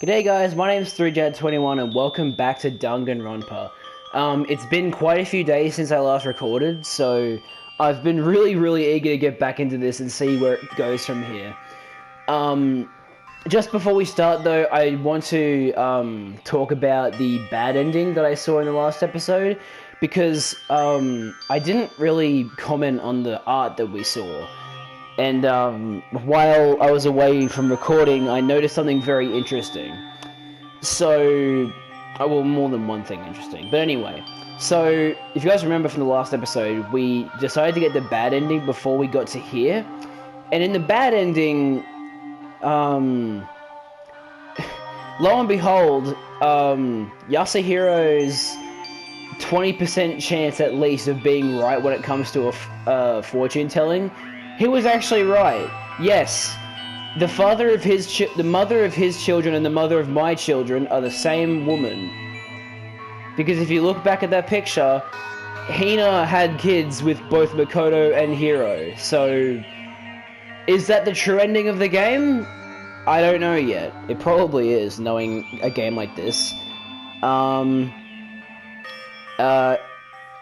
G'day guys, my name's 3Jad21 and welcome back to Danganronpa. It's been quite a few days since I last recorded, so I've been really eager to get back into this and see where it goes from here. Just before we start though, I want to talk about the bad ending that I saw in the last episode, because I didn't really comment on the art that we saw. And while I was away from recording, I noticed something very interesting. So, well, more than one thing interesting. But anyway, so if you guys remember from the last episode, we decided to get the bad ending before we got to here. And in the bad ending, lo and behold, Yasuhiro's 20% chance at least of being right when it comes to a fortune telling, he was actually right. Yes, the mother of his children and the mother of my children are the same woman. Because if you look back at that picture, Hina had kids with both Makoto and Hiro. So, is that the true ending of the game? I don't know yet. It probably is, knowing a game like this.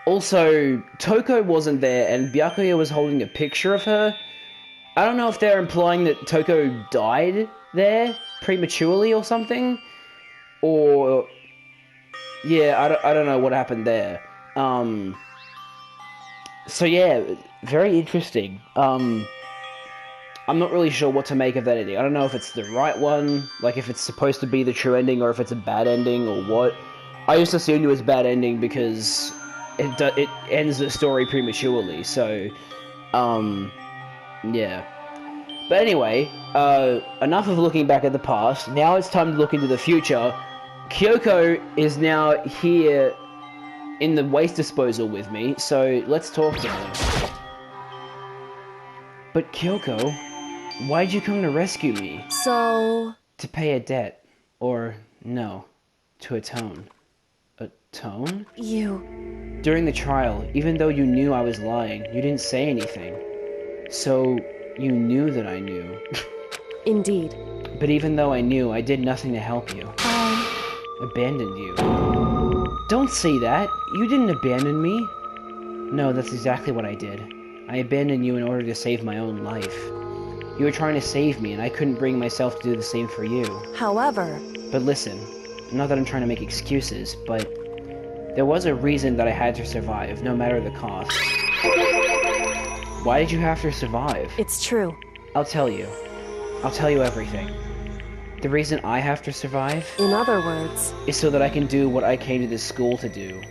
Also, Toko wasn't there, and Byakuya was holding a picture of her. I don't know if they're implying that Toko died there prematurely or something, or yeah, I don't know what happened there. So yeah, very interesting. I'm not really sure what to make of that ending. I don't know if it's the right one, like if it's supposed to be the true ending, or if it's a bad ending, or what. I just assumed it was a bad ending because it ends the story prematurely, so, yeah. But anyway, enough of looking back at the past. Now it's time to look into the future. Kyoko is now here in the waste disposal with me, so let's talk to her. But Kyoko, why'd you come to rescue me? So... To pay a debt. Or, no, to atone. Atone? You... During the trial, even though you knew I was lying, you didn't say anything. So, you knew that I knew. Indeed. But even though I knew, I did nothing to help you. Abandoned you. Don't say that! You didn't abandon me! No, that's exactly what I did. I abandoned you in order to save my own life. You were trying to save me, and I couldn't bring myself to do the same for you. However... But listen, not that I'm trying to make excuses, but there was a reason that I had to survive, no matter the cost. Why did you have to survive? It's true. I'll tell you. I'll tell you everything. The reason I have to survive... In other words... is so that I can do what I came to this school to do.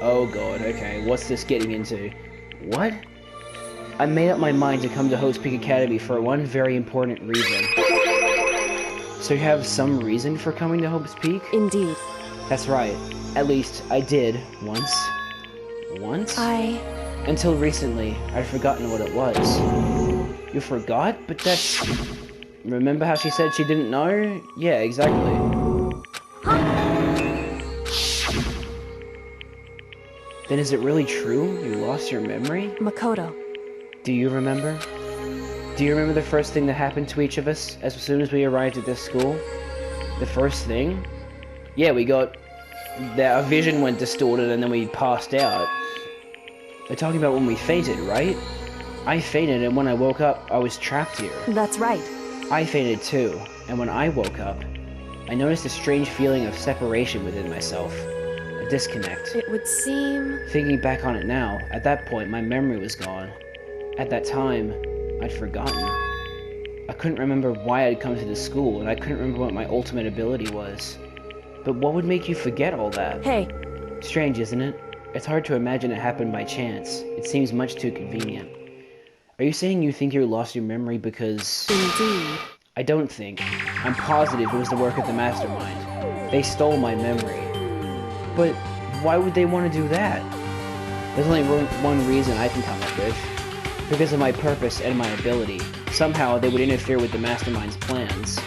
Oh god, okay, what's this getting into? What? I made up my mind to come to Hope's Peak Academy for one very important reason. So you have some reason for coming to Hope's Peak? Indeed. That's right. At least, I did, once. Once? Until recently, I'd forgotten what it was. You forgot? But that's... Remember how she said she didn't know? Yeah, exactly. Then is it really true? You lost your memory? Makoto. Do you remember? Do you remember the first thing that happened to each of us as soon as we arrived at this school? The first thing? Yeah, we got... our vision went distorted and then we passed out. They're talking about when we fainted, right? I fainted, and when I woke up, I was trapped here. That's right. I fainted too, and when I woke up, I noticed a strange feeling of separation within myself. A disconnect. It would seem... Thinking back on it now, at that point my memory was gone. At that time, I'd forgotten. I couldn't remember why I'd come to this school, and I couldn't remember what my ultimate ability was. But what would make you forget all that? Hey. Strange, isn't it? It's hard to imagine it happened by chance. It seems much too convenient. Are you saying you think you lost your memory because... Indeed. I don't think. I'm positive it was the work of the mastermind. They stole my memory. But why would they want to do that? There's only one reason I can come up with. Because of my purpose and my ability. Somehow they would interfere with the mastermind's plans.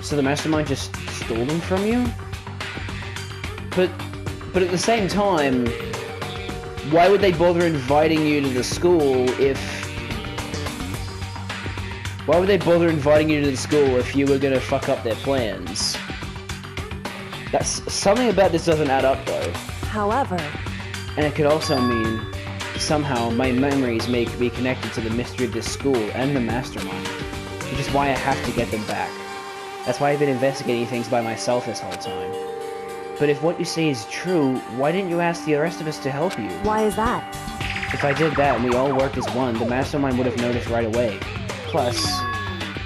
So the mastermind just stole them from you? But at the same time, why would they bother inviting you to the school if Why would they bother inviting you to the school if you were gonna fuck up their plans? That's something about this doesn't add up though. However, And it could also mean somehow my memories may be connected to the mystery of this school and the mastermind, which is why I have to get them back. That's why I've been investigating things by myself this whole time. But if what you say is true, why didn't you ask the rest of us to help you? why is that? If I did that and we all worked as one, the mastermind would have noticed right away. Plus,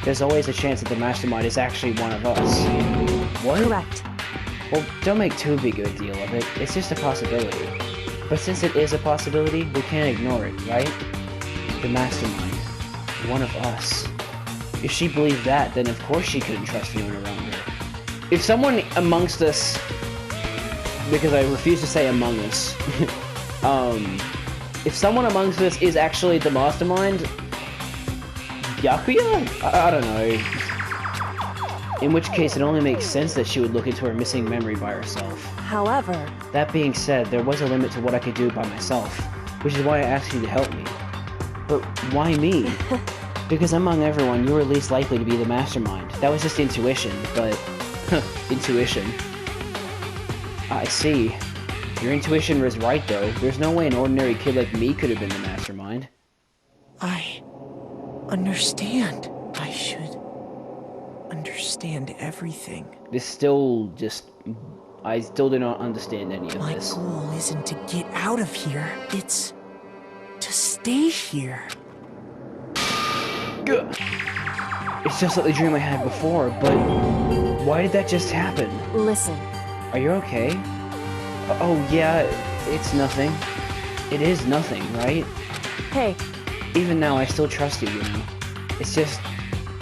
there's always a chance that the mastermind is actually one of us. What? Correct. Well, don't make too big of a deal of it. It's just a possibility. But since it is a possibility, we can't ignore it, right? The mastermind. One of us. If she believed that, then of course she couldn't trust anyone around her. If someone amongst us... Because I refuse to say among us. If someone amongst us is actually the mastermind... Yakuya? I don't know. In which case, it only makes sense that she would look into her missing memory by herself. However, That being said, there was a limit to what I could do by myself, which is why I asked you to help me. But why me? Because among everyone, you were least likely to be the mastermind. That was just intuition, but... intuition. I see. Your intuition was right, though. There's no way an ordinary kid like me could have been the mastermind. I understand. I should understand everything. This still just... I still do not understand any of My this. goal isn't to get out of here. It's to stay here. Gah. It's just like the dream I had before, but... Why did that just happen? listen. Are you okay? Oh, yeah, it's nothing. It is nothing, right? Hey, Even now, I still trust you, you know? It's just...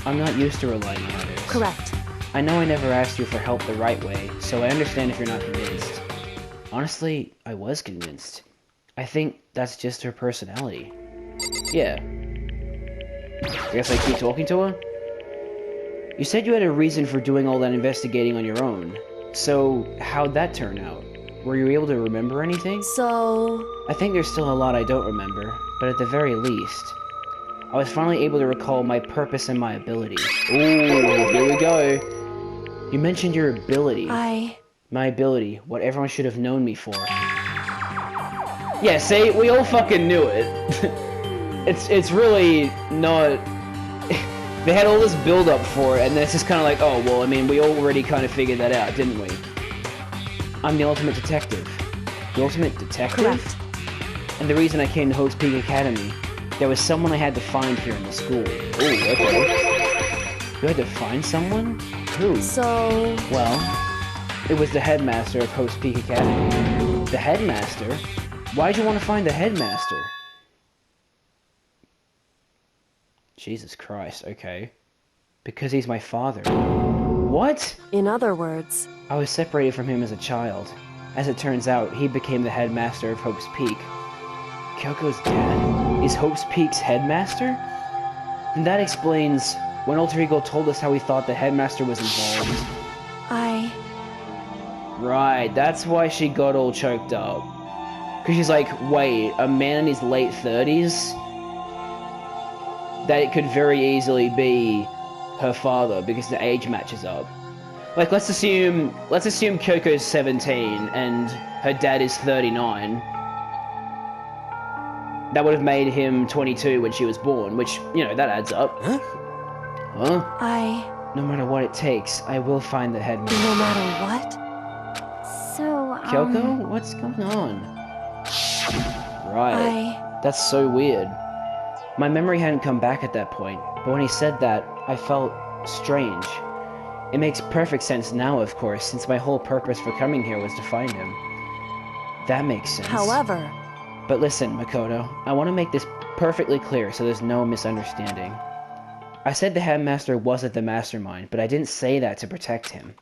I'm not used to relying on others. correct. I know I never asked you for help the right way, so I understand if you're not convinced. Honestly, I was convinced. I think that's just her personality. Yeah. I guess I keep talking to her? You said you had a reason for doing all that investigating on your own. So, how'd that turn out? Were you able to remember anything? So, I think there's still a lot I don't remember, but at the very least, I was finally able to recall my purpose and my ability. Ooh, here we go. You mentioned your ability. My ability, what everyone should have known me for. Yeah, see, we all fucking knew it. It's really not... They had all this build-up for it, and then it's just kind of like, oh, well, I mean, we already kind of figured that out, didn't we? I'm the ultimate detective. The ultimate detective? correct. And the reason I came to Hope's Peak Academy, there was someone I had to find here in the school. Ooh, okay. You had to find someone? Who? So, Well, it was the headmaster of Hope's Peak Academy. The headmaster? Why'd you want to find the headmaster? Jesus Christ, okay. Because he's my father. What? in other words, I was separated from him as a child. As it turns out, he became the headmaster of Hope's Peak. Kyoko's dad is Hope's Peak's headmaster? And that explains when Alter Ego told us how he thought the headmaster was involved. Right, that's why she got all choked up. Because she's like, wait, a man in his late 30s? That it could very easily be her father because the age matches up. Like, let's assume Kyoko's 17 and her dad is 39. That would have made him 22 when she was born, which, you know, that adds up. Huh? Huh? No matter what it takes, I will find the headmaster. no matter what? So, Kyoko? What's going on? Right. That's so weird. My memory hadn't come back at that point, but when he said that, I felt strange. It makes perfect sense now, of course, since my whole purpose for coming here was to find him. That makes sense. However, But listen, Makoto, I want to make this perfectly clear so there's no misunderstanding. I said the headmaster wasn't the mastermind, but I didn't say that to protect him.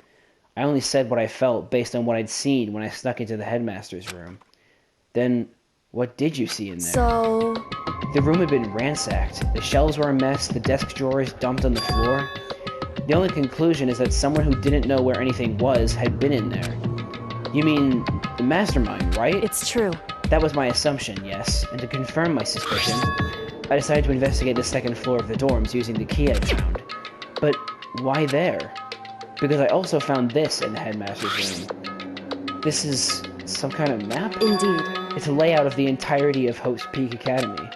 I only said what I felt based on what I'd seen when I snuck into the headmaster's room. Then, what did you see in there? so, The room had been ransacked. The shelves were a mess, the desk drawers dumped on the floor. The only conclusion is that someone who didn't know where anything was had been in there. You mean, the mastermind, right? it's true. That was my assumption, yes. And to confirm my suspicion, I decided to investigate the second floor of the dorms using the key I found. But why there? Because I also found this in the headmaster's room. This is some kind of map? Indeed. It's a layout of the entirety of Hope's Peak Academy.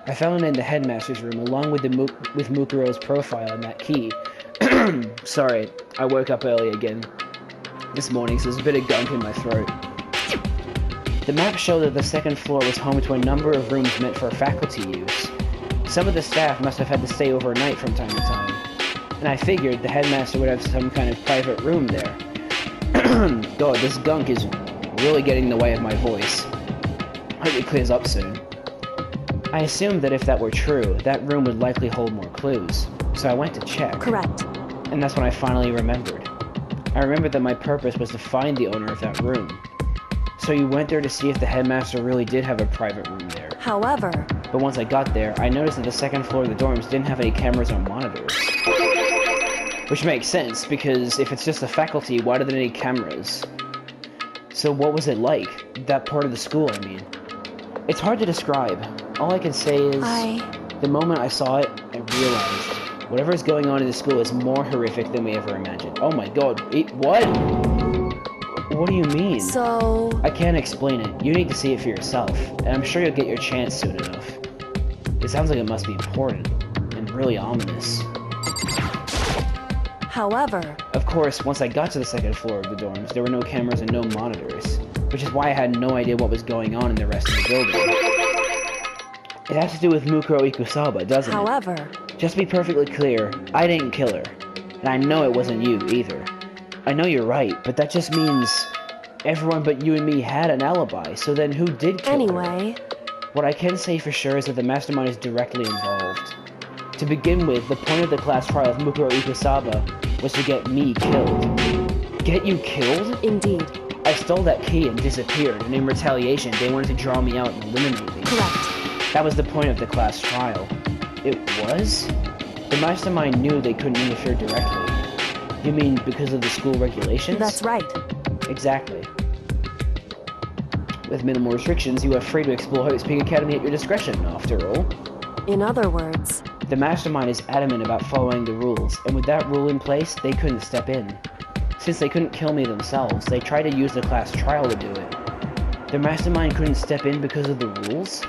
I found it in the headmaster's room along with Mukuro's profile and that key. Sorry, I woke up early again this morning, so there's a bit of gunk in my throat. The map showed that the second floor was home to a number of rooms meant for faculty use. Some of the staff must have had to stay overnight from time to time, and I figured the headmaster would have some kind of private room there. God, this gunk is really getting in the way of my voice. Hope it clears up soon. I assumed that if that were true, that room would likely hold more clues, so I went to check. Correct. And that's when I finally remembered. I remembered that my purpose was to find the owner of that room. So you went there to see if the headmaster really did have a private room there. However... But once I got there, I noticed that the second floor of the dorms didn't have any cameras or monitors. Which makes sense, because if it's just the faculty, why do they need cameras? So what was it like? That part of the school, I mean. It's hard to describe. All I can say is... The moment I saw it, I realized whatever is going on in the school is more horrific than we ever imagined. Oh my god, what? What do you mean? So... I can't explain it. You need to see it for yourself, and I'm sure you'll get your chance soon enough. It sounds like it must be important, and really ominous. However... Of course, once I got to the second floor of the dorms, there were no cameras and no monitors, which is why I had no idea what was going on in the rest of the building. It has to do with Mukuro Ikusaba, doesn't it? However... Just to be perfectly clear, I didn't kill her, and I know it wasn't you either. I know you're right, but that just means everyone but you and me had an alibi, so then who did kill her? Anyway... What I can say for sure is that the mastermind is directly involved. To begin with, the point of the class trial of Mukuro Ikusaba was to get me killed. Get you killed? Indeed. I stole that key and disappeared, and in retaliation, they wanted to draw me out and eliminate me. Correct. That was the point of the class trial. It was? The mastermind knew they couldn't interfere directly. You mean because of the school regulations? That's right. Exactly. With minimal restrictions, you are free to explore Hope's Peak Academy at your discretion, after all. In other words... The mastermind is adamant about following the rules, and with that rule in place, they couldn't step in. Since they couldn't kill me themselves, they tried to use the class trial to do it. The mastermind couldn't step in because of the rules?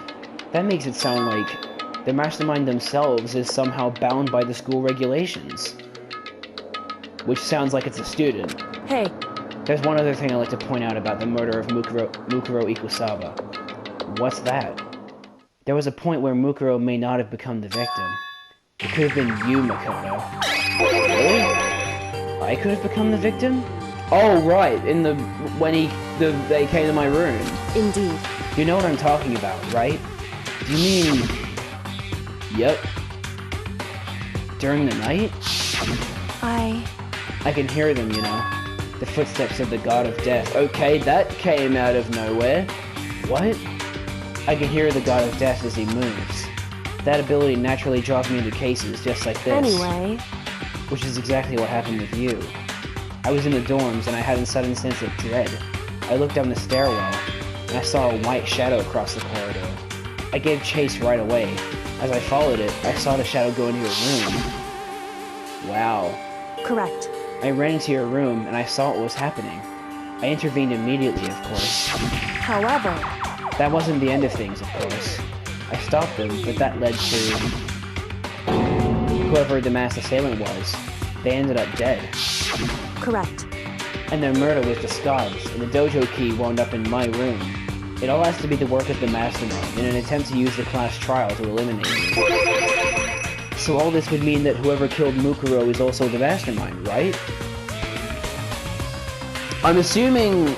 That makes it sound like the mastermind themselves is somehow bound by the school regulations. Which sounds like it's a student. Hey. There's one other thing I'd like to point out about the murder of Mukuro Ikusaba. What's that? There was a point where Mukuro may not have become the victim. It could have been you, Makoto. Really? I could have become the victim? Oh, right, they came to my room. Indeed. You know what I'm talking about, right? Do you mean... Yep. During the night? I can hear them, you know. The footsteps of the god of death. Okay, that came out of nowhere. What? I can hear the god of death as he moves. That ability naturally draws me into cases just like this. Anyway... Which is exactly what happened with you. I was in the dorms and I had a sudden sense of dread. I looked down the stairwell and I saw a white shadow across the corridor. I gave chase right away. As I followed it, I saw the shadow go into your room. Wow. Correct. I ran into your room and I saw what was happening. I intervened immediately, of course. However... That wasn't the end of things, of course. I stopped them, but that led to... whoever the mass assailant was. They ended up dead. Correct. And their murder was disguised, and the dojo key wound up in my room. It all has to be the work of the mastermind in an attempt to use the class trial to eliminate me. So all this would mean that whoever killed Mukuro is also the mastermind, right? I'm assuming...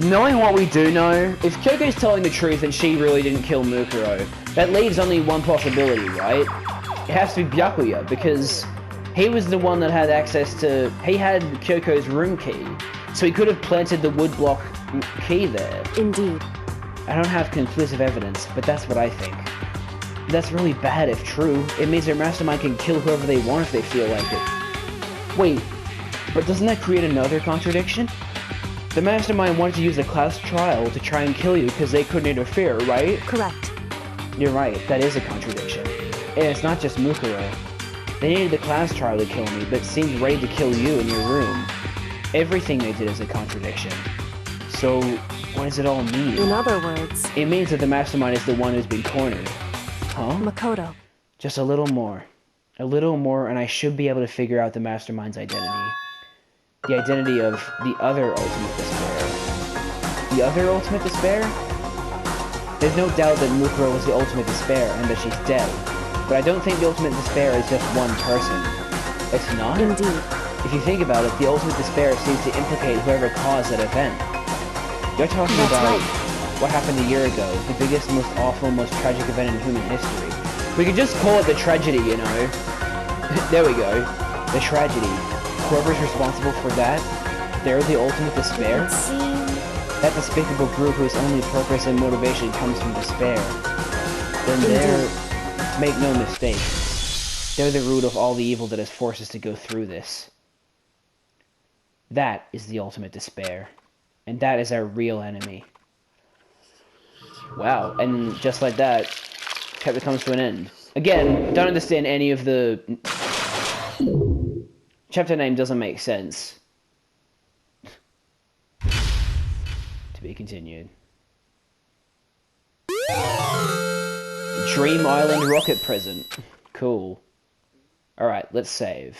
Knowing what we do know, if Kyoko's telling the truth and she really didn't kill Mukuro, that leaves only one possibility, right? It has to be Byakuya, because he was the one that had access to... He had Kyoko's room key, so he could have planted the woodblock key there. Indeed. I don't have conclusive evidence, but that's what I think. That's really bad if true. It means their mastermind can kill whoever they want if they feel like it. Wait, but doesn't that create another contradiction? The mastermind wanted to use a class trial to try and kill you because they couldn't interfere, right? Correct. You're right, that is a contradiction. And it's not just Mukuro. They needed the class trial to kill me, but seemed ready to kill you in your room. Everything they did is a contradiction. So, what does it all mean? In other words, It means that the mastermind is the one who's been cornered. Huh? Makoto. Just a little more. A little more, and I should be able to figure out the mastermind's identity. The identity of the other Ultimate Despair. The other Ultimate Despair? There's no doubt that Mukuro was the Ultimate Despair and that she's dead. But I don't think the Ultimate Despair is just one person. It's not? Indeed. If you think about it, the Ultimate Despair seems to implicate whoever caused that event. You're talking That's about right. what happened a year ago, the biggest, most awful, most tragic event in human history. We could just call it the tragedy, you know? There we go. The tragedy. Whoever's responsible for that, they're the Ultimate Despair? It seems... That despicable group whose only purpose and motivation comes from despair. Then they're... Make no mistake. They're the root of all the evil that has forced us to go through this. That is the Ultimate Despair. And that is our real enemy. Wow, and just like that, chapter comes to an end. Again, don't understand any of the... Chapter name doesn't make sense. To be continued. Dream Island rocket present. Cool. Alright, let's save.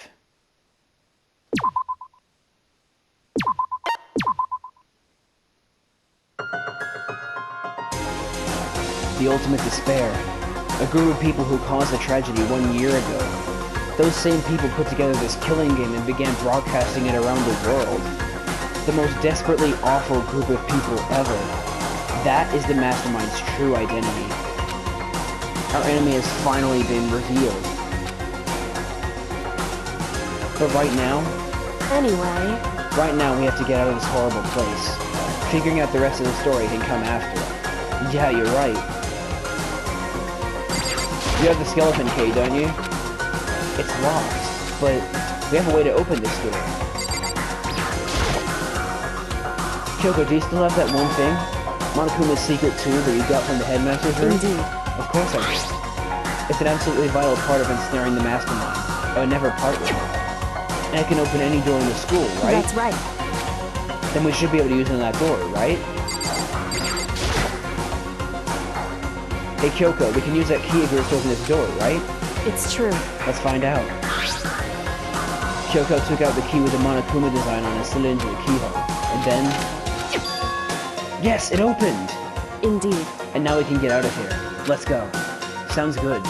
The Ultimate Despair. A group of people who caused the tragedy 1 year ago. Those same people put together this killing game and began broadcasting it around the world. The most desperately awful group of people ever. That is the Mastermind's true identity. Our enemy has finally been revealed. But right now, right now we have to get out of this horrible place. Figuring out the rest of the story can come after. Yeah, you're right. You have the skeleton key, don't you? It's locked, but we have a way to open this door. Kyoko, do you still have that one thing? Monokuma's secret too that you got from the headmaster's room? Indeed. Of course I do. It's an absolutely vital part of ensnaring the mastermind. I would never part with it. And it can open any door in the school, right? That's right. Then we should be able to use it on that door, right? Hey Kyoko, we can use that key of yours to open this door, right? It's true. Let's find out. Kyoko took out the key with the Monokuma design on it, slid it into the keyhole. And then... Yes, it opened! Indeed. And now we can get out of here. Let's go. Sounds good.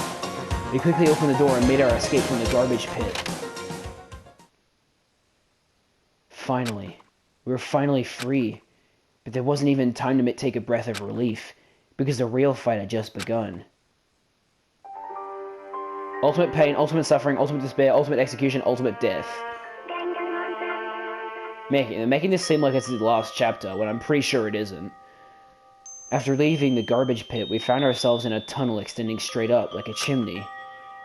We quickly opened the door and made our escape from the garbage pit. Finally. We were finally free. But there wasn't even time to take a breath of relief, because the real fight had just begun. Ultimate pain, ultimate suffering, ultimate despair, ultimate execution, ultimate death. Making this seem like it's the last chapter, when I'm pretty sure it isn't. After leaving the garbage pit, we found ourselves in a tunnel extending straight up, like a chimney.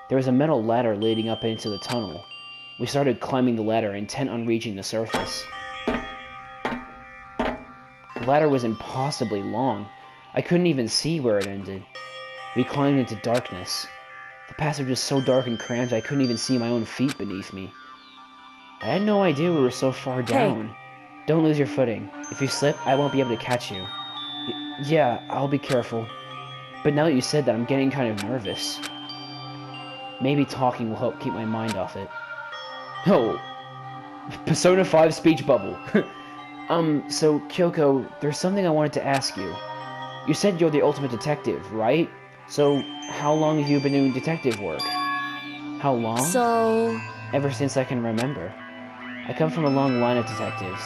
There was a metal ladder leading up into the tunnel. We started climbing the ladder, intent on reaching the surface. The ladder was impossibly long. I couldn't even see where it ended. We climbed into darkness. The passage was so dark and cramped I couldn't even see my own feet beneath me. I had no idea we were so far down. Hey. Don't lose your footing. If you slip, I won't be able to catch you. Yeah, I'll be careful. But now that you said that, I'm getting kind of nervous. Maybe talking will help keep my mind off it. Oh! Persona 5 speech bubble. So, Kyoko, there's something I wanted to ask you. You said you're the ultimate detective, right? So, how long have you been doing detective work? How long? So... Ever since I can remember. I come from a long line of detectives.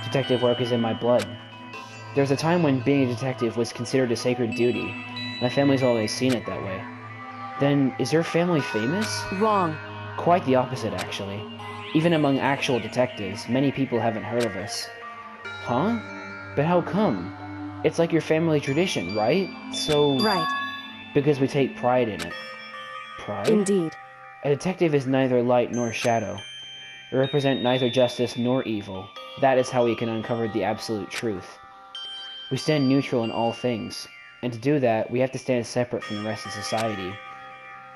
Detective work is in my blood. There was a time when being a detective was considered a sacred duty. My family's always seen it that way. Then, is your family famous? Wrong. Quite the opposite, actually. Even among actual detectives, many people haven't heard of us. Huh? But how come? It's like your family tradition, right? So... Right. Because we take pride in it. Pride? Indeed. A detective is neither light nor shadow. They represent neither justice nor evil. That is how we can uncover the absolute truth. We stand neutral in all things. And to do that, we have to stand separate from the rest of society.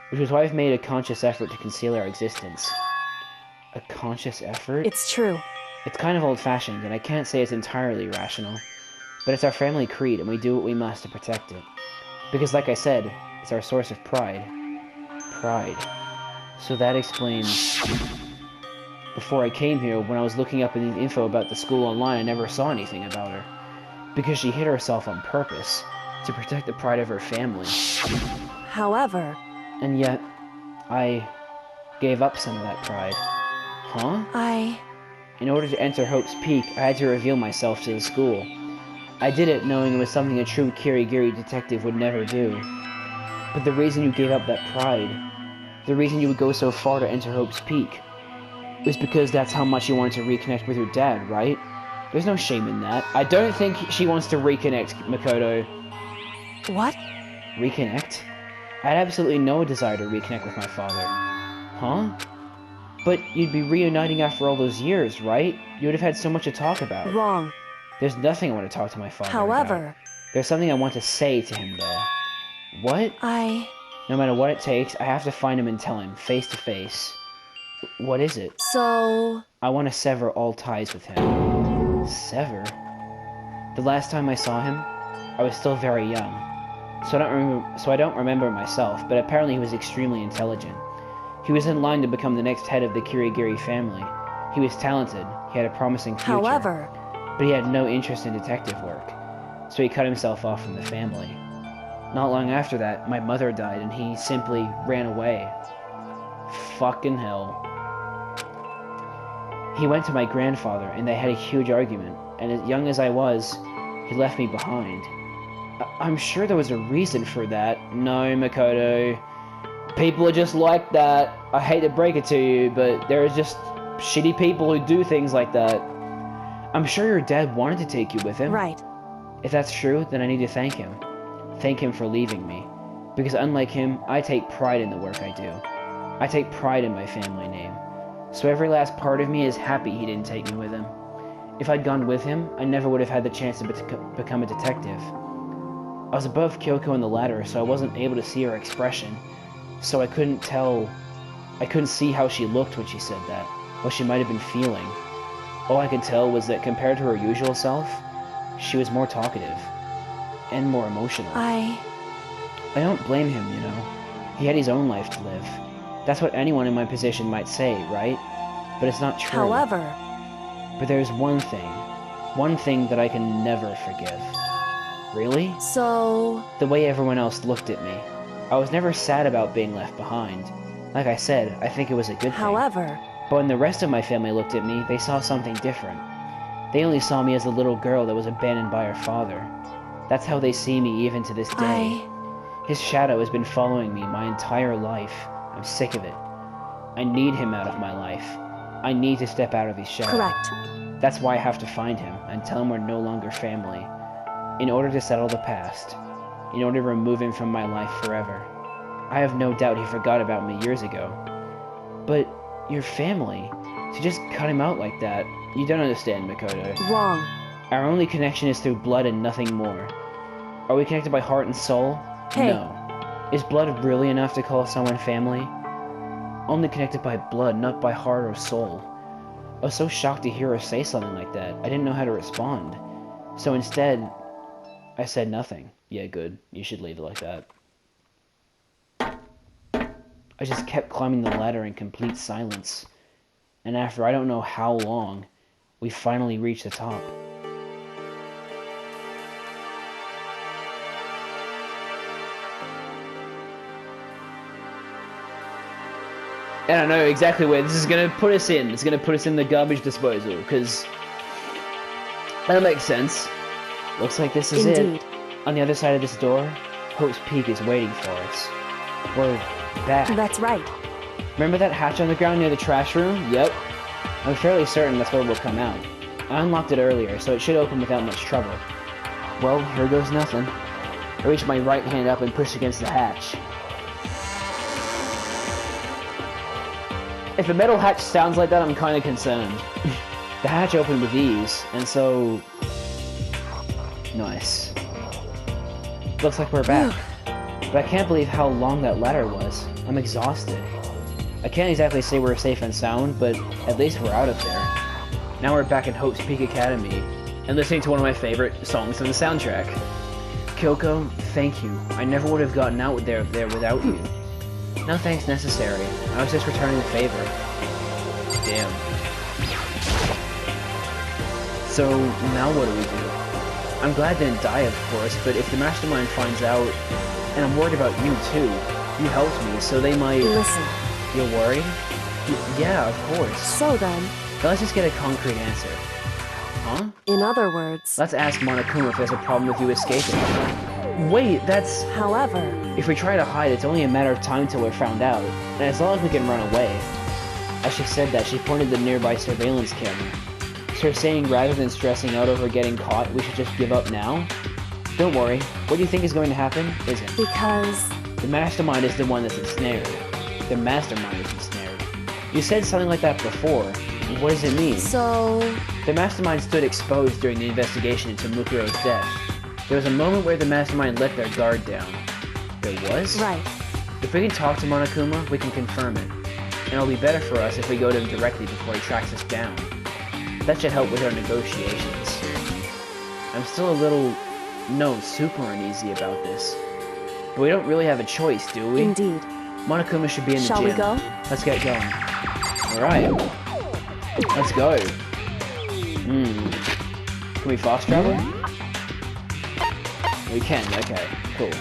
Which is why I've made a conscious effort to conceal our existence. A conscious effort? It's true. It's kind of old-fashioned, and I can't say it's entirely rational. But it's our family creed, and we do what we must to protect it. Because like I said, it's our source of pride. Pride. So that explains... Before I came here, when I was looking up info about the school online, I never saw anything about her. Because she hid herself on purpose, to protect the pride of her family. However... And yet, I gave up some of that pride. Huh? In order to enter Hope's Peak, I had to reveal myself to the school. I did it knowing it was something a true Kirigiri detective would never do. But the reason you gave up that pride, the reason you would go so far to enter Hope's Peak, was because that's how much you wanted to reconnect with your dad, right? There's no shame in that. I don't think she wants to reconnect, Makoto. What? Reconnect? I had absolutely no desire to reconnect with my father. Huh? But you'd be reuniting after all those years, right? You would have had so much to talk about. Wrong. There's nothing I want to talk to my father However... about. There's something I want to say to him, though. What? No matter what it takes, I have to find him and tell him, face to face. What is it? So... I want to sever all ties with him. Sever? The last time I saw him, I was still very young. So I don't remember myself, but apparently he was extremely intelligent. He was in line to become the next head of the Kirigiri family. He was talented, he had a promising future. However... But he had no interest in detective work, so he cut himself off from the family. Not long after that, my mother died and he simply ran away. Fucking hell. He went to my grandfather and they had a huge argument, and as young as I was, he left me behind. I'm sure there was a reason for that. No, Makoto. People are just like that. I hate to break it to you, but there are just shitty people who do things like that. I'm sure your dad wanted to take you with him. Right. If that's true, then I need to thank him. Thank him for leaving me. Because unlike him, I take pride in the work I do. I take pride in my family name. So every last part of me is happy he didn't take me with him. If I'd gone with him, I never would have had the chance to become a detective. I was above Kyoko on the ladder, so I wasn't able to see her expression. So I couldn't see how she looked when she said that, what she might have been feeling. All I could tell was that compared to her usual self, she was more talkative. And more emotional. I don't blame him, you know. He had his own life to live. That's what anyone in my position might say, right? But it's not true. However... But there's one thing that I can never forgive. Really? So... The way everyone else looked at me. I was never sad about being left behind. Like I said, I think it was a good thing. However... But when the rest of my family looked at me, they saw something different. They only saw me as a little girl that was abandoned by her father. That's how they see me even to this day. His shadow has been following me my entire life. I'm sick of it. I need him out of my life. I need to step out of his shadow. Correct. That's why I have to find him and tell him we're no longer family. In order to settle the past. In order to remove him from my life forever. I have no doubt he forgot about me years ago. But your family, to just cut him out like that, you don't understand, Makoto. Wrong. Our only connection is through blood and nothing more. Are we connected by heart and soul? Hey. No. Is blood really enough to call someone family? Only connected by blood, not by heart or soul. I was so shocked to hear her say something like that, I didn't know how to respond. So instead, I said nothing. Yeah, good. You should leave it like that. I just kept climbing the ladder in complete silence. And after I don't know how long, we finally reached the top. I don't know exactly where this is going to put us in. It's going to put us in the garbage disposal, because that makes sense. Looks like this is Indeed. it. On the other side of this door, Hope's Peak is waiting for us. We're back. That's right. Remember that hatch on the ground near the trash room? Yep. I'm fairly certain that's where we'll come out. I unlocked it earlier, so it should open without much trouble. Well, here goes nothing. I reached my right hand up and pushed against the hatch. If a metal hatch sounds like that, I'm kind of concerned. The hatch opened with ease, and so... Nice. Looks like we're back. But I can't believe how long that ladder was. I'm exhausted. I can't exactly say we're safe and sound, but at least we're out of there. Now we're back in Hope's Peak Academy, and listening to one of my favorite songs in the soundtrack. Kyoko, thank you. I never would have gotten out there without you. No thanks necessary. I was just returning the favor. Damn. So, now what do we do? I'm glad I didn't die, of course, but if the Mastermind finds out, and I'm worried about you too, you helped me, so they might... Listen. You're worried? Yeah, of course. So then... Now let's just get a concrete answer. Huh? In other words... Let's ask Monokuma if there's a problem with you escaping. Wait, that's... However... If we try to hide, it's only a matter of time till we're found out, and as long as we can run away. As she said that, she pointed the nearby surveillance camera. So you're saying rather than stressing out over getting caught, we should just give up now? Don't worry. What do you think is going to happen isn't. Because... The Mastermind is the one that's ensnared. The Mastermind is ensnared. You said something like that before. What does it mean? So... The Mastermind stood exposed during the investigation into Mukuro's death. There was a moment where the Mastermind let their guard down. There was? Right. If we can talk to Monokuma, we can confirm it. And it'll be better for us if we go to him directly before he tracks us down. That should help with our negotiations. I'm still a little... no, super uneasy about this. But we don't really have a choice, do we? Indeed. Monokuma should be in the Shall gym. we go? Let's get going. Alright. Let's go. Can we fast travel? We can, okay. Cool.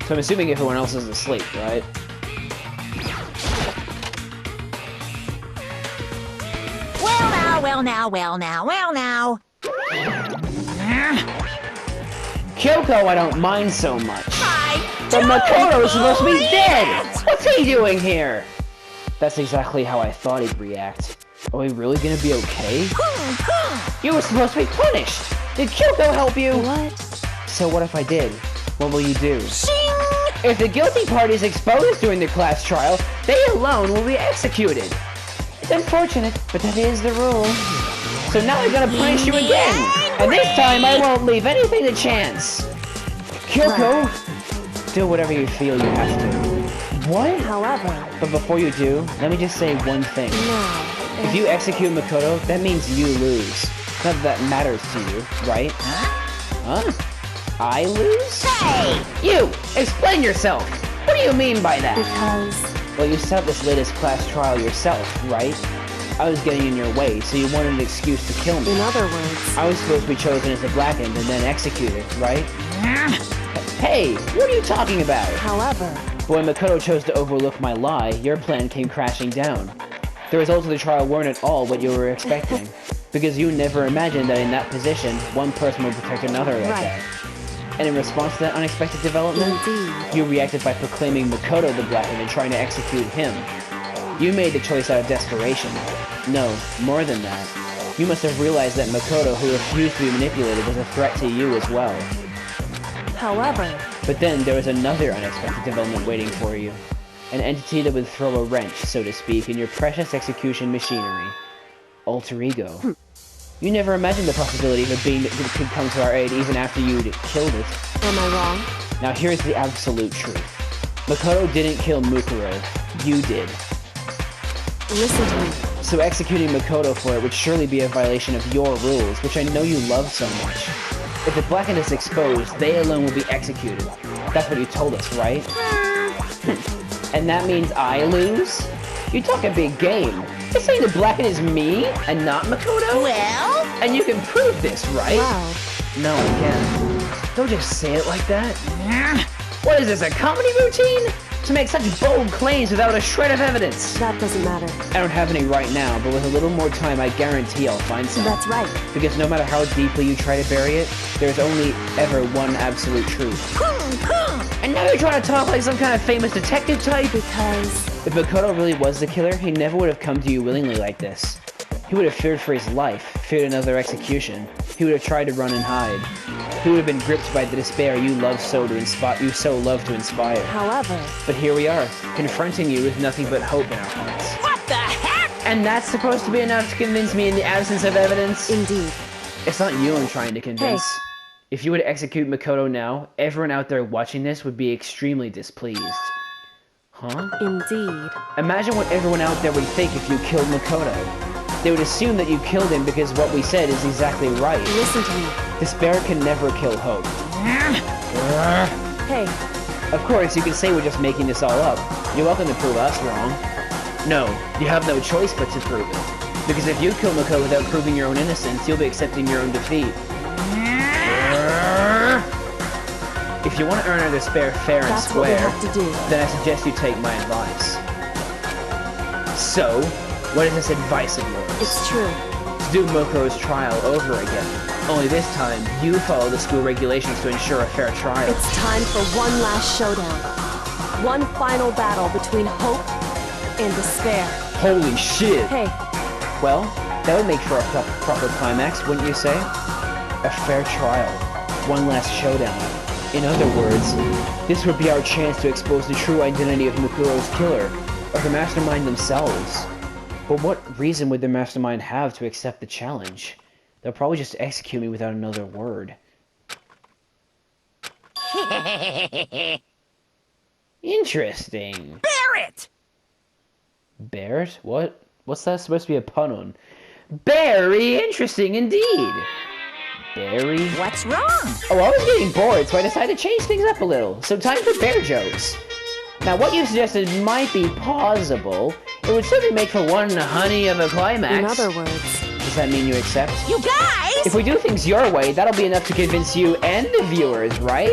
So I'm assuming everyone else is asleep, right? Well now. Kyoko, I don't mind so much. I But Makoto's supposed to be dead! What's he doing here? That's exactly how I thought he'd react. Are we really gonna be okay? You were supposed to be punished! Did Kyoko help you? What? So what if I did? What will you do? If the guilty party is exposed during the class trial, they alone will be executed. It's unfortunate, but that is the rule. So now I'm gonna punish you again! And this time I won't leave anything to chance! Kyoko! Do whatever you feel you have to. What? However... But before you do, let me just say one thing. No. If you execute Makoto, that means you lose. Not that that matters to you, right? Huh? I lose? Hey! You! Explain yourself! What do you mean by that? Because... Well, you set up this latest class trial yourself, right? I was getting in your way, so you wanted an excuse to kill me. In other words... I was supposed to be chosen as the Blackened and then executed, right? Hey, what are you talking about? However... But when Makoto chose to overlook my lie, your plan came crashing down. The results of the trial weren't at all what you were expecting. Because you never imagined that in that position, one person would protect another like that. And in response to that unexpected development, Indeed. you reacted by proclaiming Makoto the Blackened and trying to execute him. You made the choice out of desperation. No, more than that. You must have realized that Makoto, who refused to be manipulated, was a threat to you as well. However... But then there was another unexpected development waiting for you. An entity that would throw a wrench, so to speak, in your precious execution machinery. Alter Ego. You never imagined the possibility of a being that could come to our aid even after you'd killed it. Am I wrong? Now here's the absolute truth. Makoto didn't kill Mukuro. You did. Listen to me. So executing Makoto for it would surely be a violation of your rules, which I know you love so much. If the Blackened is exposed, they alone will be executed. That's what you told us, right? And that means I lose? You talk a big game. You're saying the Blackened is me, and not Makoto? Well? And you can prove this, right? Wow. No, I can't. Don't just say it like that. What is this, a comedy routine? To make such bold claims without a shred of evidence. That doesn't matter. I don't have any right now, but with a little more time, I guarantee I'll find some. That's right. Because no matter how deeply you try to bury it, there's only ever one absolute truth. And now you're trying to talk like some kind of famous detective type? Because... If Makoto really was the killer, he never would have come to you willingly like this. He would have feared for his life, feared another execution. He would have tried to run and hide. He would have been gripped by the despair you love so love to inspire. However... But here we are, confronting you with nothing but hope in our hearts. What the heck? And that's supposed to be enough to convince me in the absence of evidence? Indeed. It's not you I'm trying to convince. If you would execute Makoto now, everyone out there watching this would be extremely displeased. Huh? Indeed. Imagine what everyone out there would think if you killed Makoto. They would assume that you killed him because what we said is exactly right. Listen to me. Despair can never kill hope. Hey, Of course, you can say we're just making this all up. You're welcome to prove us wrong. No, you have no choice but to prove it. Because if you kill Makoto without proving your own innocence, you'll be accepting your own defeat. If you want to earn our despair fair and that's what we square, have to do. then I suggest you take my advice. So, what is this advice of yours? It's true. To do Mokuro's trial over again. Only this time, you follow the school regulations to ensure a fair trial. It's time for one last showdown. One final battle between hope and despair. Holy shit! Hey, Well, that would make for a proper climax, wouldn't you say? A fair trial. One last showdown. In other words, this would be our chance to expose the true identity of Mukuro's killer, or the mastermind themselves. But what reason would the mastermind have to accept the challenge? They'll probably just execute me without another word. Interesting. Barrett! Bears? What? What's that supposed to be a pun on? Very interesting indeed. Berry? What's wrong? Oh, I was getting bored, so I decided to change things up a little. So time for bear jokes. Now, what you suggested might be plausible. It would certainly make for one honey of a climax. in other words, Does that mean you accept? You guys! If we do things your way, that'll be enough to convince you and the viewers, right?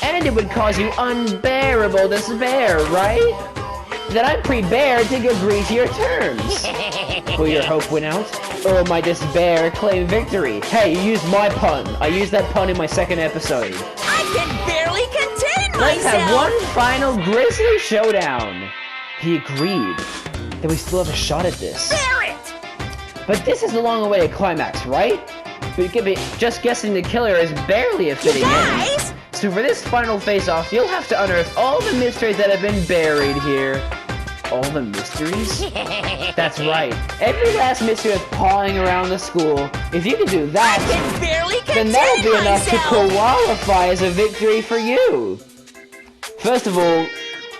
And it would cause you unbearable despair, right? Then I'm prepared to agree to your terms. Will your hope win out? Or will my despair claim victory? Hey, you used my pun. I used that pun in my second episode. I can barely contain Let's myself! have one final grisly showdown. He agreed. Then we still have a shot at this. Barrett! But this is the long-awaited climax, right? Just guessing the killer is barely a fitting end. Guys! So for this final face-off, you'll have to unearth all the mysteries that have been buried here. All the mysteries? That's right. Every last mystery that's pawing around the school. If you can do I that, can barely contain then that'll be enough to myself! qualify as a victory for you. First of all,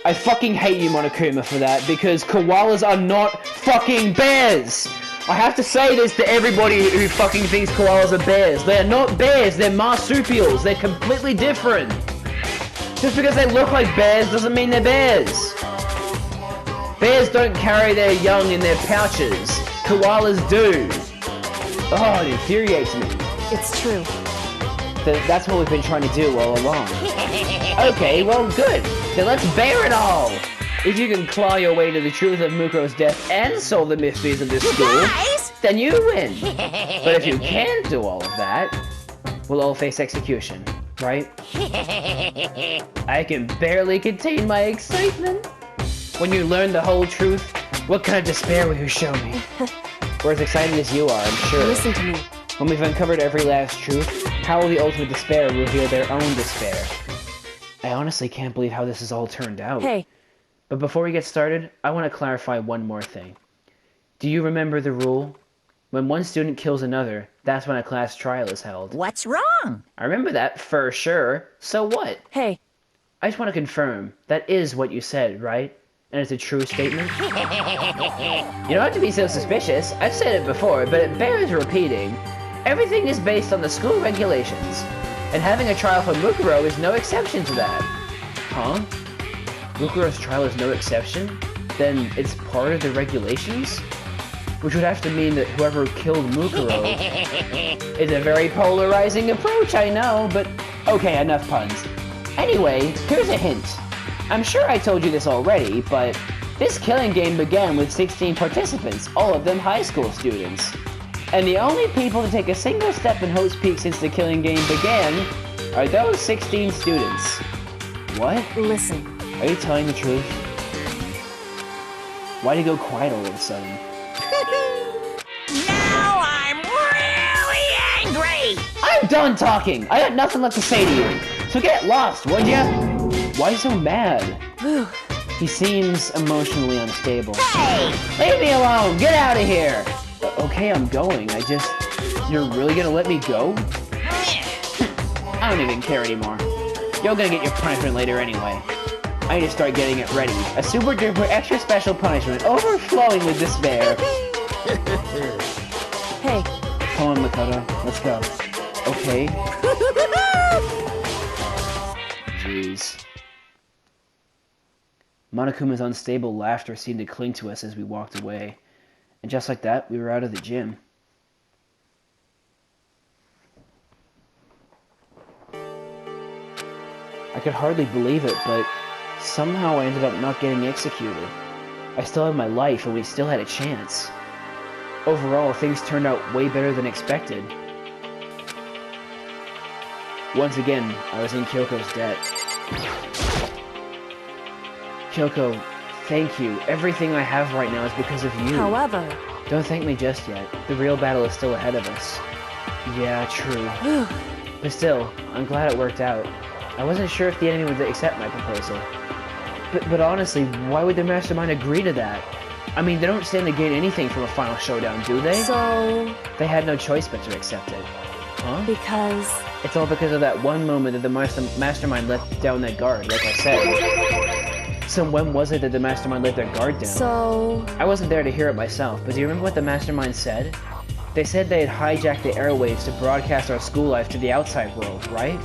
I fucking hate you, Monokuma, for that, because koalas are not fucking bears! I have to say this to everybody who fucking thinks koalas are bears. They are not bears, they're marsupials. They're completely different. Just because they look like bears doesn't mean they're bears. Bears don't carry their young in their pouches. Koalas do. Oh, it infuriates me. it's true. That's what we've been trying to do all along. Okay, well, good. Then let's bear it all. If you can claw your way to the truth of Mukuro's death and solve the mysteries of this school, Guys! then you win. But if you can't do all of that, we'll all face execution, right? I can barely contain my excitement. When you learn the whole truth, what kind of despair will you show me? We're as excited as you are, I'm sure. Listen to me. When we've uncovered every last truth, how will the ultimate despair reveal their own despair? I honestly can't believe how this has all turned out. Hey, But before we get started, I want to clarify one more thing. Do you remember the rule? When one student kills another, that's when a class trial is held. What's wrong? I remember that for sure. So what? hey, I just want to confirm, that is what you said, right? And it's a true statement? You don't have to be so suspicious. I've said it before, but it bears repeating. Everything is based on the school regulations, and having a trial for Mukuro is no exception to that. Huh? Mukuro's trial is no exception? Then it's part of the regulations? Which would have to mean that whoever killed Mukuro is a very polarizing approach, I know, but okay, enough puns. Anyway, here's a hint. I'm sure I told you this already, but this killing game began with 16 participants, all of them high school students. And the only people to take a single step in Hope's Peak since the killing game began are those 16 students. What? listen. Are you telling the truth? Why'd you go quiet all of a sudden? Now I'm really angry! I'm done talking! I got nothing left to say to you! So get lost, would ya? Why so mad? Whew. He seems emotionally unstable. Hey! Leave me alone! Get out of here! Okay, I'm going. You're really gonna let me go? I don't even care anymore. You're gonna get your punishment later anyway. I need to start getting it ready. A super duper extra special punishment, overflowing with despair. Hey, Come on, Makoto. Let's go. Okay. Jeez. Monokuma's unstable laughter seemed to cling to us as we walked away. And just like that, we were out of the gym. I could hardly believe it, but somehow I ended up not getting executed. I still had my life, and we still had a chance. Overall, things turned out way better than expected. Once again, I was in Kyoko's debt. Kyoko, thank you. Everything I have right now is because of you. however... Don't thank me just yet. The real battle is still ahead of us. Yeah, true. But still, I'm glad it worked out. I wasn't sure if the enemy would accept my proposal. But honestly, why would the mastermind agree to that? I mean, they don't stand to gain anything from a final showdown, do they? So... They had no choice but to accept it. Huh? Because... It's all because of that one moment that the mastermind let down that guard, like I said. So when was it that the mastermind let their guard down? So... I wasn't there to hear it myself, but do you remember what the mastermind said? They said they had hijacked the airwaves to broadcast our school life to the outside world, right?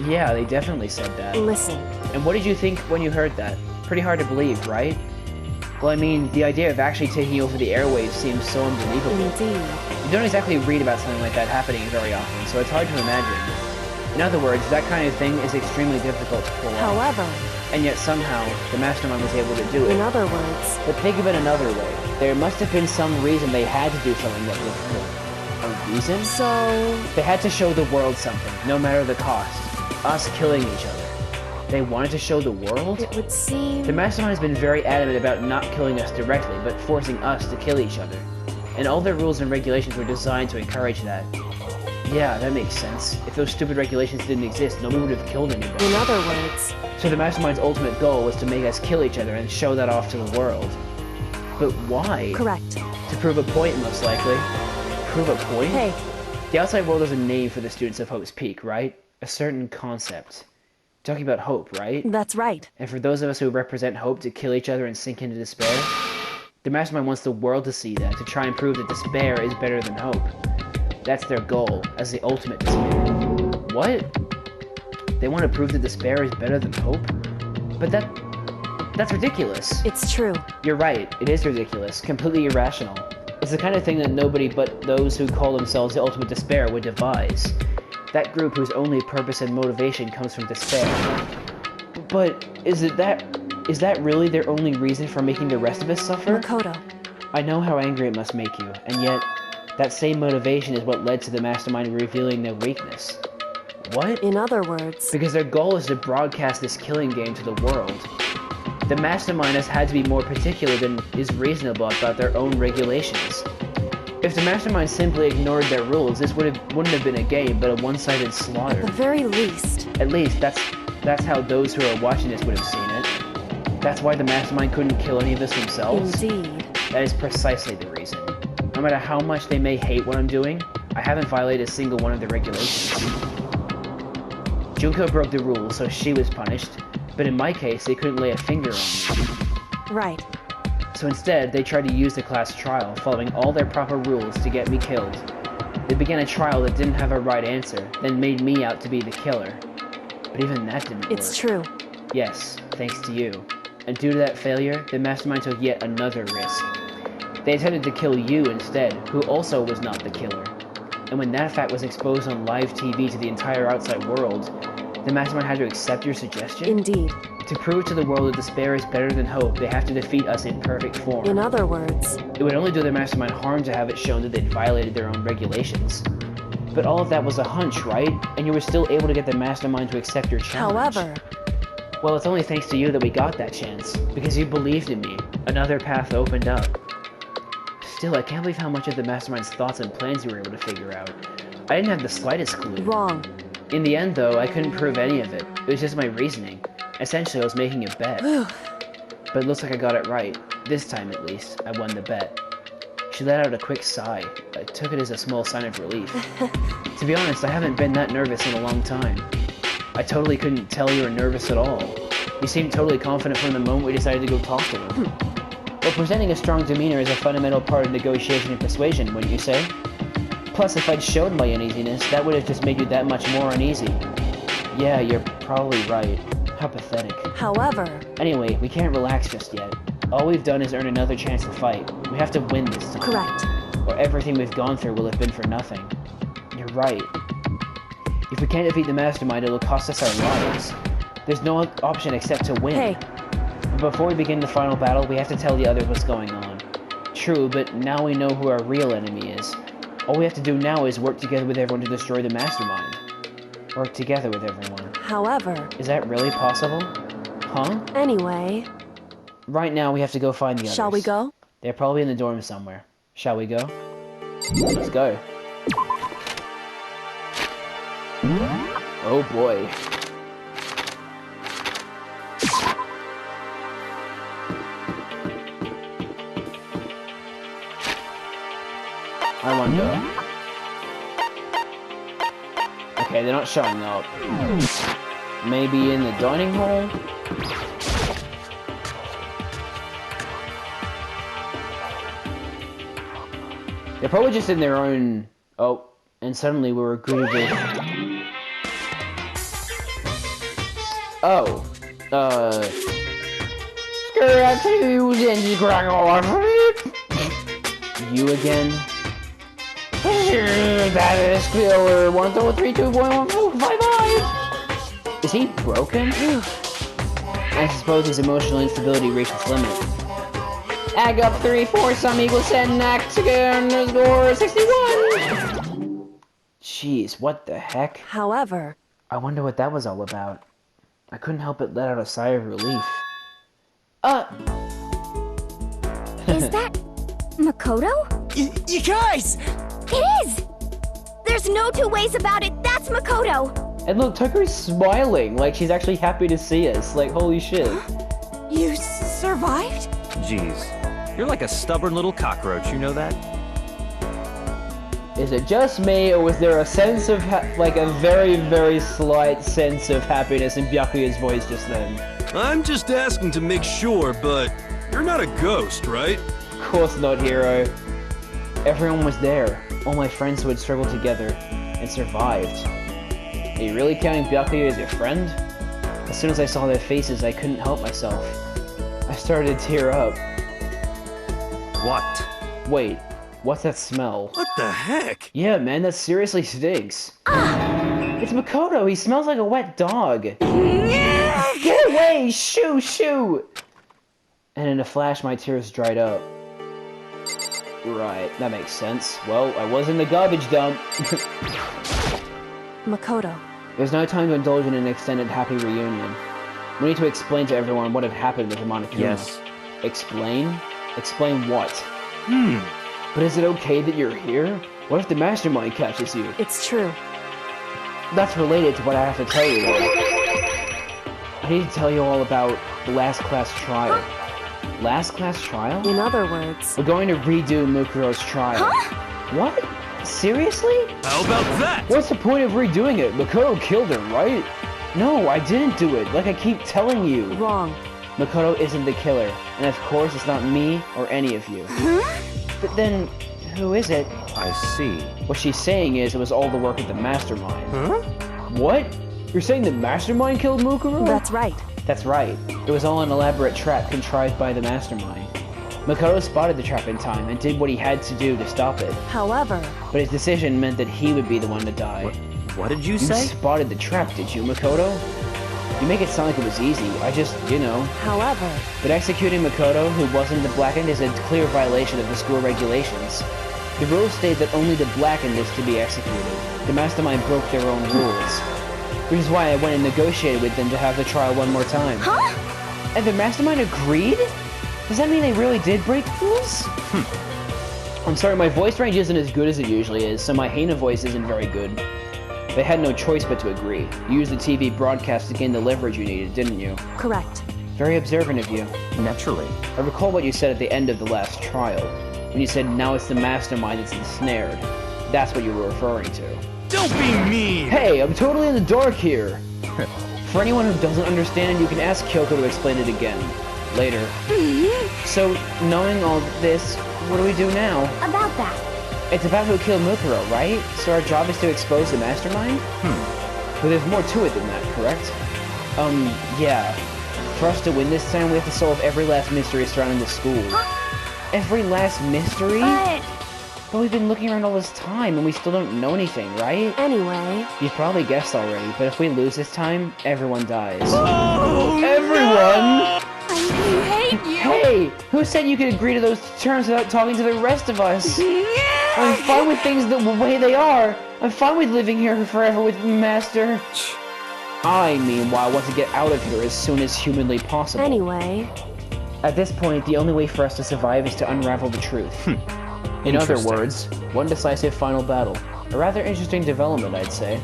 Yeah, they definitely said that. Listen. And what did you think when you heard that? Pretty hard to believe, right? Well, I mean, the idea of actually taking over the airwaves seems so unbelievable. Indeed. You don't exactly read about something like that happening very often, so it's hard to imagine. In other words, that kind of thing is extremely difficult to pull off. However... And yet somehow, the mastermind was able to do it. In other words... But think of it another way. There must have been some reason they had to do something that difficult. A reason? So... They had to show the world something, no matter the cost. Us killing each other. They wanted to show the world? It would seem... The mastermind has been very adamant about not killing us directly, but forcing us to kill each other. And all their rules and regulations were designed to encourage that. Yeah, that makes sense. If those stupid regulations didn't exist, nobody would have killed anybody. In other words... So the mastermind's ultimate goal was to make us kill each other and show that off to the world. But why? Correct. To prove a point, most likely. Prove a point? Hey. The outside world is a name for the students of Hope's Peak, right? A certain concept. Talking about hope, right? That's right. And for those of us who represent hope to kill each other and sink into despair, the mastermind wants the world to see that, to try and prove that despair is better than hope. That's their goal, as the ultimate despair. What? They want to prove that despair is better than hope? But that's ridiculous. It's true. You're right, it is ridiculous, completely irrational. It's the kind of thing that nobody but those who call themselves the ultimate despair would devise. That group whose only purpose and motivation comes from despair. But is that really their only reason for making the rest of us suffer? Makoto. I know how angry it must make you, and yet, that same motivation is what led to the mastermind revealing their weakness. What? In other words... Because their goal is to broadcast this killing game to the world. The mastermind has had to be more particular than is reasonable about their own regulations. If the mastermind simply ignored their rules, this wouldn't have been a game, but a one-sided slaughter. At the very least... At least, that's how those who are watching this would have seen it. That's why the mastermind couldn't kill any of us themselves? Indeed. That is precisely the reason. No matter how much they may hate what I'm doing, I haven't violated a single one of the regulations. Junko broke the rules, so she was punished, but in my case, they couldn't lay a finger on me. Right. So instead, they tried to use the class trial, following all their proper rules to get me killed. They began a trial that didn't have a right answer, then made me out to be the killer. But even that didn't work. It's true. Yes, thanks to you. And due to that failure, the mastermind took yet another risk. They attempted to kill you instead, who also was not the killer. And when that fact was exposed on live TV to the entire outside world, the mastermind had to accept your suggestion? Indeed. To prove to the world that despair is better than hope, they have to defeat us in perfect form. In other words... It would only do the mastermind harm to have it shown that they'd violated their own regulations. But all of that was a hunch, right? And you were still able to get the mastermind to accept your challenge. However... Well, it's only thanks to you that we got that chance. Because you believed in me. Another path opened up. Still, I can't believe how much of the mastermind's thoughts and plans you were able to figure out. I didn't have the slightest clue. Wrong. In the end, though, I couldn't prove any of it. It was just my reasoning. Essentially, I was making a bet. but it looks like I got it right. This time, at least, I won the bet. She let out a quick sigh. I took it as a small sign of relief. To be honest, I haven't been that nervous in a long time. I totally couldn't tell you were nervous at all. You seemed totally confident from the moment we decided to go talk to her. Well, presenting a strong demeanor is a fundamental part of negotiation and persuasion, wouldn't you say? Plus, if I'd showed my uneasiness, that would have just made you that much more uneasy. Yeah, you're probably right. How pathetic. However, Anyway, we can't relax just yet. All we've done is earn another chance to fight. We have to win this time. correct. Or everything we've gone through will have been for nothing. You're right. If we can't defeat the mastermind, it'll cost us our lives. There's no option except to win. Hey, But before we begin the final battle, we have to tell the others what's going on. True, but now we know who our real enemy is. All we have to do now is work together with everyone to destroy the mastermind. Work together with everyone. however, Is that really possible? Huh? anyway, Right now, we have to go find the others. shall we go? They're probably in the dorm somewhere. Shall we go? Let's go. Oh boy. I wonder. Okay, they're not showing up. Maybe in the dining hall? They're probably just in their own... Oh, and suddenly we were greeted with... Oh. You again? That is killer 132.1455. Is he broken? I suppose his emotional instability reached its limit. Add up 3, 4, sum equals 10, act again, score 61! Jeez, what the heck? However, I wonder what that was all about. I couldn't help but let out a sigh of relief. Is that Makoto? You guys! It is! There's no two ways about it. That's Makoto. And look, Tucker's smiling, like she's actually happy to see us. Like, holy shit. You survived? Jeez, you're like a stubborn little cockroach, you know that? Is it just me, or was there a sense of, like, a very, very slight sense of happiness in Byakuya's voice just then? I'm just asking to make sure, but you're not a ghost, right? Of course not, Hero. Everyone was there. All my friends who had struggled together and survived. Are you really counting Byakuya as your friend? As soon as I saw their faces, I couldn't help myself. I started to tear up. What? Wait, what's that smell? What the heck? Yeah, man, that seriously stinks. It's Makoto. He smells like a wet dog. Get away! Shoo, shoo! And in a flash, my tears dried up. Right, that makes sense. Well, I was in the garbage dump. Makoto, There's no time to indulge in an extended happy reunion. We need to explain to everyone what had happened with the Monokuma. Yes. Explain? Explain what? But is it okay that you're here? What if the mastermind catches you? it's true. That's related to what I have to tell you, though. I need to tell you all about the last class trial. Last class trial? In other words, We're going to redo Mukuro's trial. What? Seriously? How about that? What's the point of redoing it? Makoto killed her, right? No, I didn't do it, like I keep telling you. wrong. Makoto isn't the killer, and of course it's not me or any of you. But then, who is it? I see. What she's saying is it was all the work of the mastermind. What? You're saying the mastermind killed Mukuro? That's right. That's right. It was all an elaborate trap contrived by the mastermind. Makoto spotted the trap in time and did what he had to do to stop it. However, But his decision meant that he would be the one to die. What did you You say? spotted the trap, did you, Makoto? You make it sound like it was easy. I just, however, But executing Makoto, who wasn't the blackened, is a clear violation of the school regulations. The rules state that only the blackened is to be executed. The mastermind broke their own rules. Which is why I went and negotiated with them to have the trial one more time. And the mastermind agreed? Does that mean they really did break the rules? I'm sorry, my voice range isn't as good as it usually is, so my Hina voice isn't very good. They had no choice but to agree. You used the TV broadcast to gain the leverage you needed, didn't you? correct. Very observant of you. Naturally. I recall what you said at the end of the last trial, when you said now it's the mastermind that's ensnared. That's what you were referring to. Don't be mean! Hey, I'm totally in the dark here! For anyone who doesn't understand, you can ask Kyoko to explain it again. Later. So, knowing all this, what do we do now? About that. It's about who killed Mukuro, right? So our job is to expose the mastermind? But there's more to it than that, correct? Yeah. For us to win this time, we have to solve every last mystery surrounding the school. Every last mystery? But we've been looking around all this time, and we still don't know anything, right? Anyway, You've probably guessed already, but if we lose this time, everyone dies. Oh, Everyone? I hate you. Hey! Who said you could agree to those terms without talking to the rest of us? I'm fine with things the way they are. I'm fine with living here forever with Master. I, meanwhile, want to get out of here as soon as humanly possible. anyway, At this point, the only way for us to survive is to unravel the truth. In other Interesting. words, one decisive final battle. A rather interesting development, I'd say.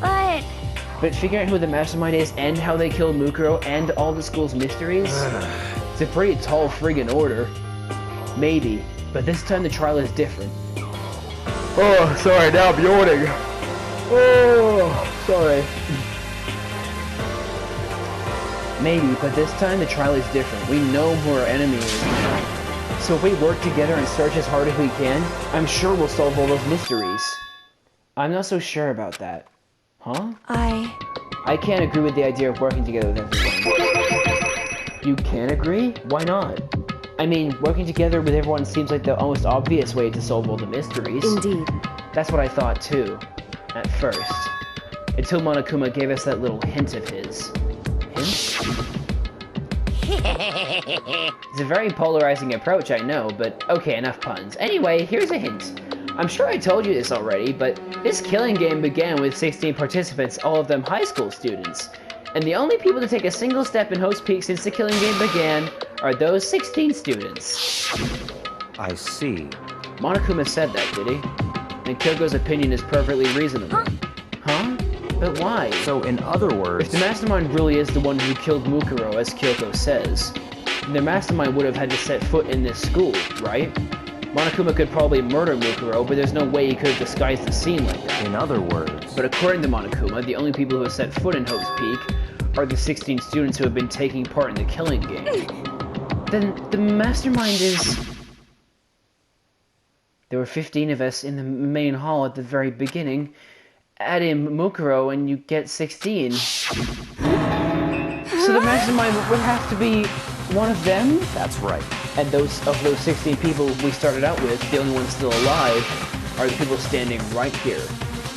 But figuring out who the mastermind is and how they killed Mukuro and all the school's mysteries, it's a pretty tall friggin' order. Maybe, but this time the trial is different. Oh, sorry, now I'm yawning. Oh, sorry. Maybe, but this time the trial is different. We know who our enemy is now. So if we work together and search as hard as we can, I'm sure we'll solve all those mysteries. I'm not so sure about that. Huh? I can't agree with the idea of working together with everyone. You can't agree? Why not? I mean, working together with everyone seems like the most obvious way to solve all the mysteries. indeed. That's what I thought too, at first. Until Monokuma gave us that little hint of his. Hint? It's a very polarizing approach, I know, but okay, enough puns. Anyway, here's a hint. I'm sure I told you this already, but this killing game began with 16 participants, all of them high school students. And the only people to take a single step in Host Peak since the killing game began are those 16 students. I see. Monokuma said that, did he? And Kyoko's opinion is perfectly reasonable. Huh? But why? So, in other words... If the mastermind really is the one who killed Mukuro, as Kyoko says, then the mastermind would have had to set foot in this school, right? Monokuma could probably murder Mukuro, but there's no way he could have disguised the scene like that. In other words... But according to Monokuma, the only people who have set foot in Hope's Peak are the 16 students who have been taking part in the killing game. Then the mastermind is... There were 15 of us in the main hall at the very beginning. Add in Mukuro and you get 16. So the mastermind would have to be one of them? That's right. And those 16 people we started out with, the only ones still alive, are the people standing right here.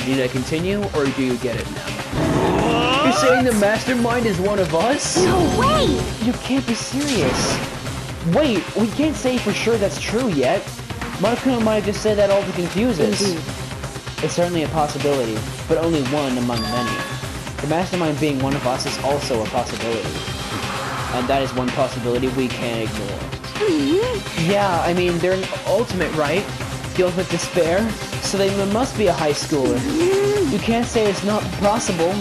Need I continue, or do you get it now? You're saying the mastermind is one of us? No way! You can't be serious. Wait, we can't say for sure that's true yet. Monokuma might have just said that all to confuse us. Indeed. It's certainly a possibility, but only one among many. The mastermind being one of us is also a possibility. And that is one possibility we can't ignore. Yeah, I mean, they're an ultimate, right? Filled with despair, so they must be a high schooler. You can't say it's not possible.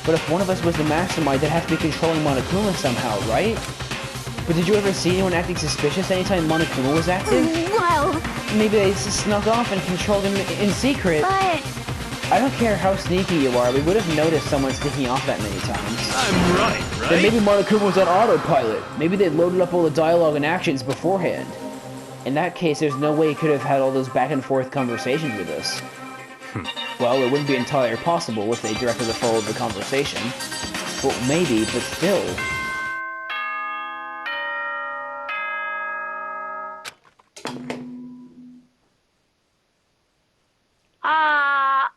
But if one of us was the mastermind, they'd have to be controlling Monokuma somehow, right? But did you ever see anyone acting suspicious anytime Monokuma was active? Well, Maybe they snuck off and controlled him in secret. but... I don't care how sneaky you are, we would have noticed someone sneaking off that many times. I'm right, Then maybe right? Monokuma was on autopilot. Maybe they'd loaded up all the dialogue and actions beforehand. In that case, there's no way he could have had all those back and forth conversations with us. Well, it wouldn't be entirely possible if they directly followed the conversation. Well, maybe, but still.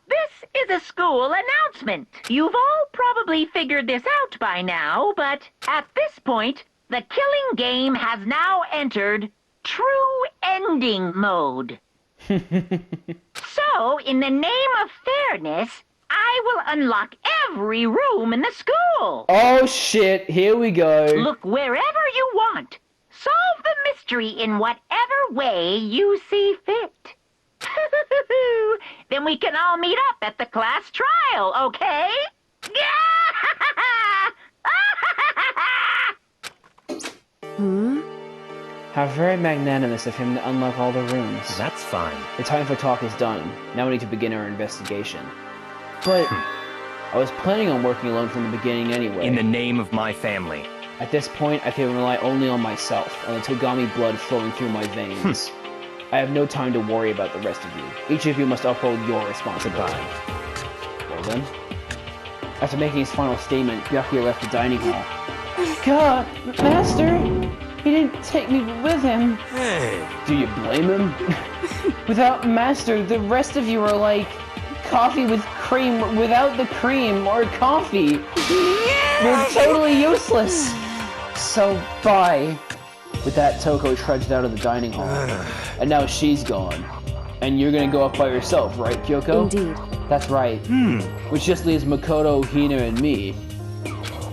This is a school announcement. You've all probably figured this out by now, but at this point, the killing game has now entered true ending mode. So, in the name of fairness, I will unlock every room in the school. Oh shit, here we go. Look wherever you want. Solve the mystery in whatever way you see fit. Then we can all meet up at the class trial, okay? How very magnanimous of him to unlock all the rooms. That's fine. The time for talk is done. Now we need to begin our investigation. But I was planning on working alone from the beginning anyway. In the name of my family. At this point, I can rely only on myself, on the Togami blood flowing through my veins. I have no time to worry about the rest of you. Each of you must uphold your responsibility. Well then. After making his final statement, Byakuya left the dining hall. God, Master! He didn't take me with him. Hey. Do you blame him? Without Master, the rest of you are like coffee with cream without the cream, or coffee. You're totally useless. So, bye. With that, Toko trudged out of the dining hall. And now she's gone. And you're gonna go off by yourself, right, Kyoko? Indeed. That's right. Which just leaves Makoto, Hina, and me.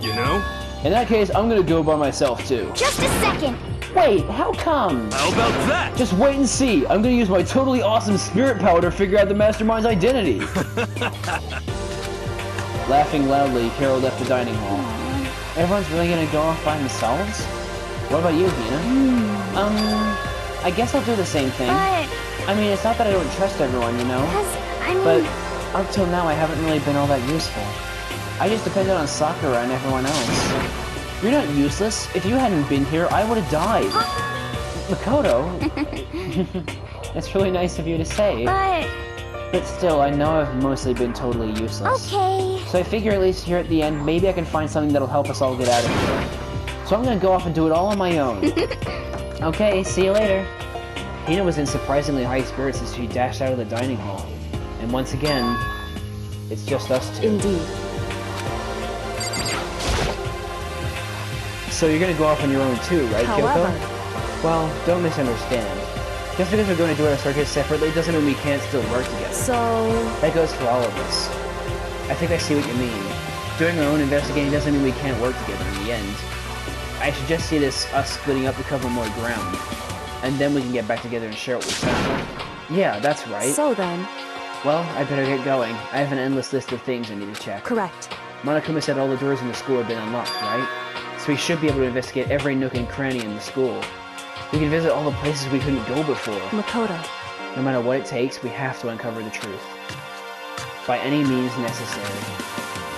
You know? In that case, I'm gonna go by myself, too. Just a second. Wait, how come? How about that? Just wait and see. I'm gonna use my totally awesome spirit power to figure out the mastermind's identity. Laughing loudly, Carol left the dining hall. Everyone's really gonna go off by themselves? What about you, Hina? I guess I'll do the same thing. But, I mean, it's not that I don't trust everyone, you know? But up till now, I haven't really been all that useful. I just depended on Sakura and everyone else. You're not useless. If you hadn't been here, I would have died. Makoto? It's really nice of you to say. But still, I know I've mostly been totally useless. okay. So I figure at least here at the end, maybe I can find something that'll help us all get out of here. So I'm gonna go off and do it all on my own. Okay, see you later. Hina was in surprisingly high spirits as she dashed out of the dining hall. And once again, it's just us two. Indeed. So you're gonna go off on your own too, right, However. Kyoko? Well, don't misunderstand. Just because we're going to do our circuit separately doesn't mean we can't still work together. So... That goes for all of us. I think I see what you mean. Doing our own investigating doesn't mean we can't work together in the end. I should just see this us splitting up to cover more ground. And then we can get back together and share what we found. Yeah, that's right. So then... Well, I better get going. I have an endless list of things I need to check. Correct. Monokuma said all the doors in the school have been unlocked, right? So we should be able to investigate every nook and cranny in the school. We can visit all the places we couldn't go before. Makoto. No matter what it takes, we have to uncover the truth. By any means necessary.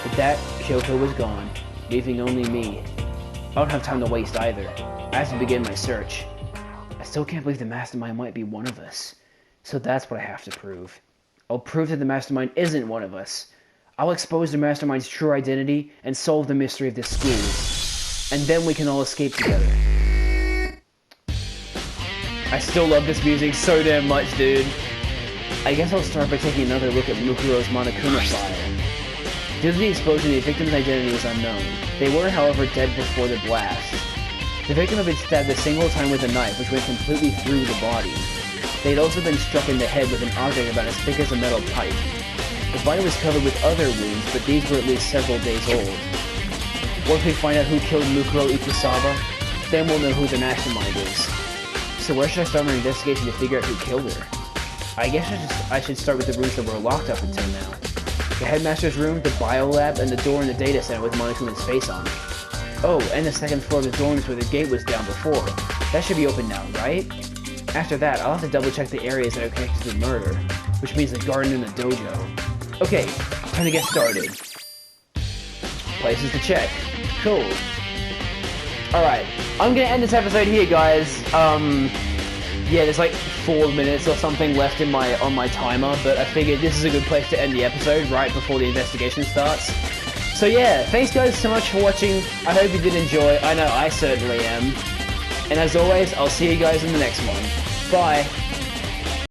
With that, Kyoko was gone, leaving only me. I don't have time to waste either. I have to begin my search. I still can't believe the mastermind might be one of us. So that's what I have to prove. I'll prove that the mastermind isn't one of us. I'll expose the mastermind's true identity and solve the mystery of this school. And then we can all escape together. I still love this music so damn much, dude. I guess I'll start by taking another look at Mukuro's Monokuma file. Due to the explosion, the victim's identity is unknown. They were, however, dead before the blast. The victim had been stabbed a single time with a knife, which went completely through the body. They had also been struck in the head with an object about as thick as a metal pipe. The body was covered with other wounds, but these were at least several days old. Once we find out who killed Mukuro Ikusaba, then we'll know who the mastermind is. So where should I start my investigation to figure out who killed her? I guess I should start with the rooms that were locked up until now. The headmaster's room, the biolab, and the door in the data center with Monokuma's face on it. Oh, and the second floor of the dorms where the gate was down before. That should be open now, right? After that, I'll have to double check the areas that are connected to the murder, which means the garden and the dojo. Okay, time to get started. Places to check. Cool. Alright, I'm gonna end this episode here, guys. Yeah, there's like 4 minutes or something left in on my timer, but I figured this is a good place to end the episode right before the investigation starts. So yeah, thanks guys so much for watching. I hope you did enjoy. I know I certainly am. And as always, I'll see you guys in the next one. Bye.